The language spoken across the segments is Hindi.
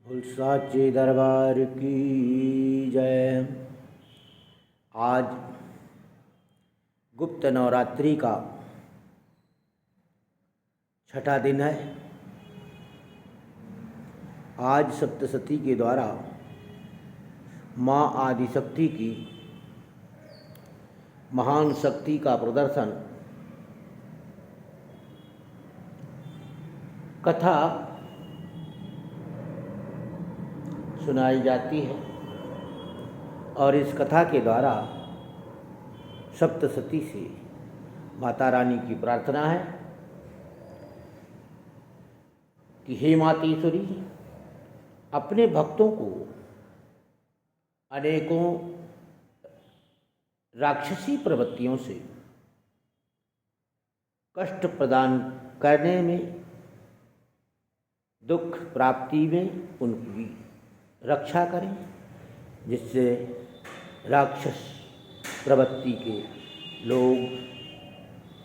बोल साचे दरबार की जय। आज गुप्त नवरात्रि का छठा दिन है। आज सप्तशती के द्वारा माँ आदिशक्ति की महान शक्ति का प्रदर्शन कथा सुनाई जाती है और इस कथा के द्वारा सप्तशती से माता रानी की प्रार्थना है कि हे मातेश्वरी, अपने भक्तों को अनेकों राक्षसी प्रवृत्तियों से कष्ट प्रदान करने में, दुख प्राप्ति में उनकी रक्षा करें, जिससे राक्षस प्रवृत्ति के लोग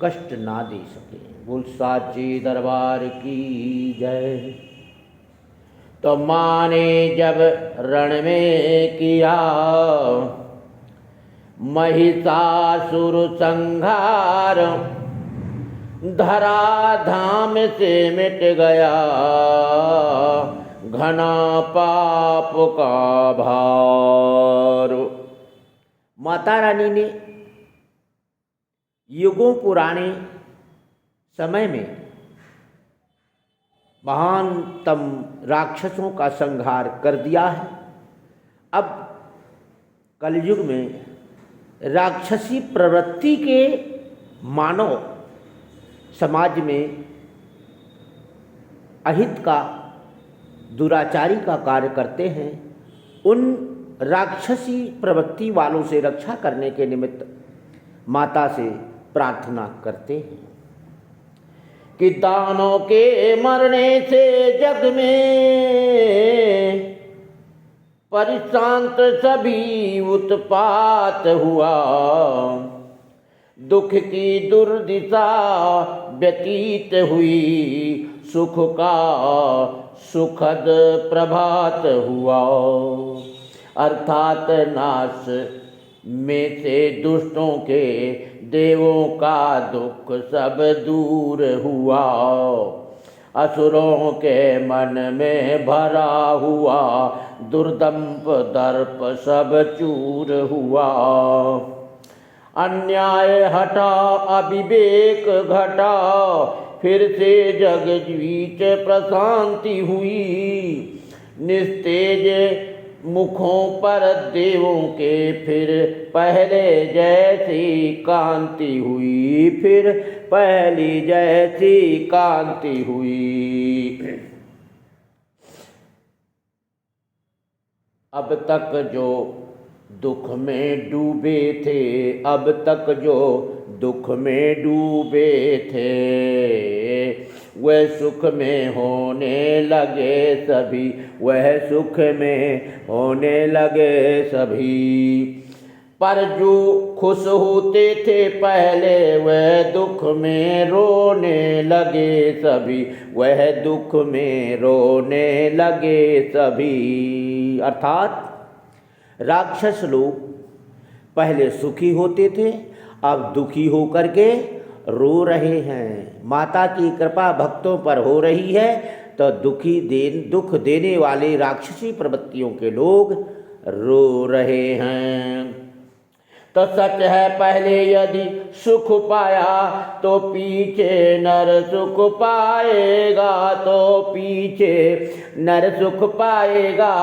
कष्ट ना दे सकें। बोल साचे दरबार की जय। तो माँ ने जब रण में किया महिषासुर संहार, धरा धाम से मिट गया घना पाप का भार। माता रानी ने युगों पुराने समय में महानतम राक्षसों का संहार कर दिया है। अब कलयुग में राक्षसी प्रवृत्ति के मानव समाज में अहित का, दुराचारी का कार्य करते हैं। उन राक्षसी प्रवृत्ति वालों से रक्षा करने के निमित्त माता से प्रार्थना करते हैं कि दानों के मरने से जग में परिशांत सभी उत्पात हुआ, दुख की दुर्दिशा व्यतीत हुई, सुख का सुखद प्रभात हुआ। अर्थात नाश में से दुष्टों के देवों का दुख सब दूर हुआ, असुरों के मन में भरा हुआ दुर्दंप दर्प सब चूर हुआ। अन्याय हटा, अविवेक घटा, फिर से जग बीच प्रशांति हुई। निस्तेज मुखों पर देवों के फिर पहले जैसी कांति हुई, फिर पहली जैसी कांति हुई। अब तक जो दुख में डूबे थे, अब तक जो दुख में डूबे थे, वह सुख में होने लगे सभी, वह सुख में होने लगे सभी। पर जो खुश होते थे पहले, वह दुख में रोने लगे सभी, वह दुख में रोने लगे सभी। अर्थात राक्षस लोग पहले सुखी होते थे, अब दुखी होकर के रो रहे हैं। माता की कृपा भक्तों पर हो रही है तो दुख देने वाले राक्षसी प्रवृत्तियों के लोग रो रहे हैं। तो सच है, पहले यदि सुख पाया तो पीछे नर सुख पाएगा, तो पीछे नर सुख पाएगा।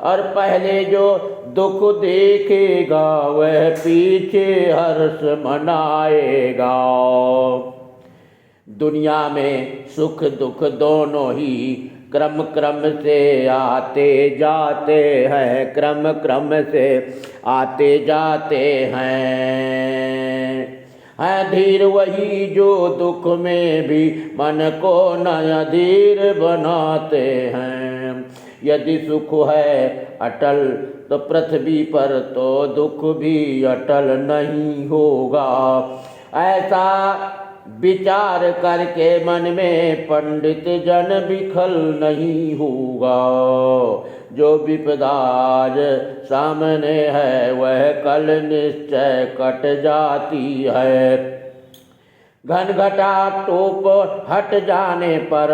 और पहले जो दुख देखेगा वह पीछे हर्ष मनाएगा। दुनिया में सुख दुख दोनों ही क्रम क्रम से आते जाते हैं, क्रम क्रम से आते जाते हैं। धीर वही जो दुख में भी मन को नया धीर बनाते हैं। यदि सुख है अटल तो पृथ्वी पर तो दुख भी अटल नहीं होगा। ऐसा विचार करके मन में पंडित जन विखल नहीं होगा। जो विपदा आज सामने है वह कल निश्चय कट जाती है। घन घटा टोप हट जाने पर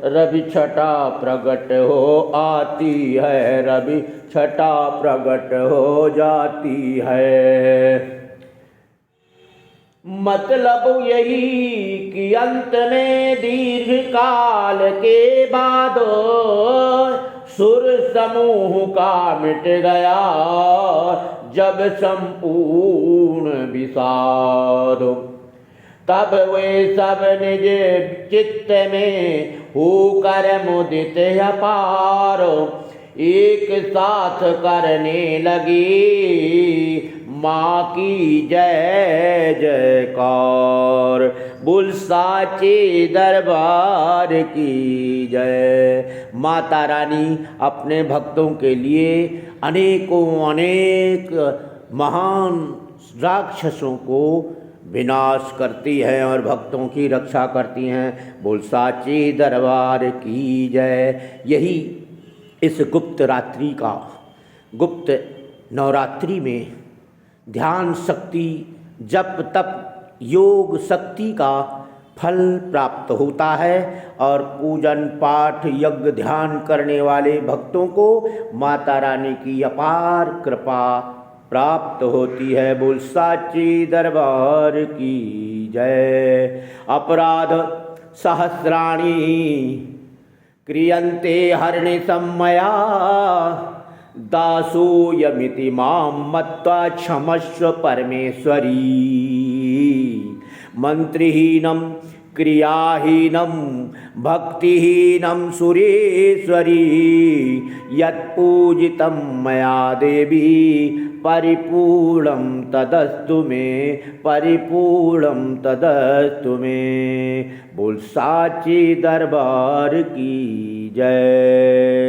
रवि छटा प्रगट हो आती है, रवि छटा प्रगट हो जाती है। मतलब यही कि अंत में दीर्घ काल के बाद सुर समूह का मिट गया जब संपूर्ण विषाद। तब वे सब निज चित्त में होकर मुदित अपार एक साथ करने लगी माँ की जय जयकार। बोल साचे दरबार की जय। माता रानी अपने भक्तों के लिए अनेक महान राक्षसों को विनाश करती है और भक्तों की रक्षा करती हैं। बोल साचे दरबार की जय। यही इस गुप्त रात्रि का, गुप्त नवरात्रि में ध्यान शक्ति, जप तप योग शक्ति का फल प्राप्त होता है और पूजन पाठ यज्ञ ध्यान करने वाले भक्तों को माता रानी की अपार कृपा प्राप्त होती है। बोल साची दरबार की जय। अपराध सहस्राणि क्रियन्ते हर्निशम्मया दासोऽयमिति मां मत्वा क्षमस्व परमेश्वरी। मंत्रिहीनं क्रियाहीनं भक्तिहीनं सुरेश्वरी यत्पूजितं मया देवी परिपूर्णं तदस्तु मे, परिपूर्णं तदस्तु मे। बोल साची दरबार की जय।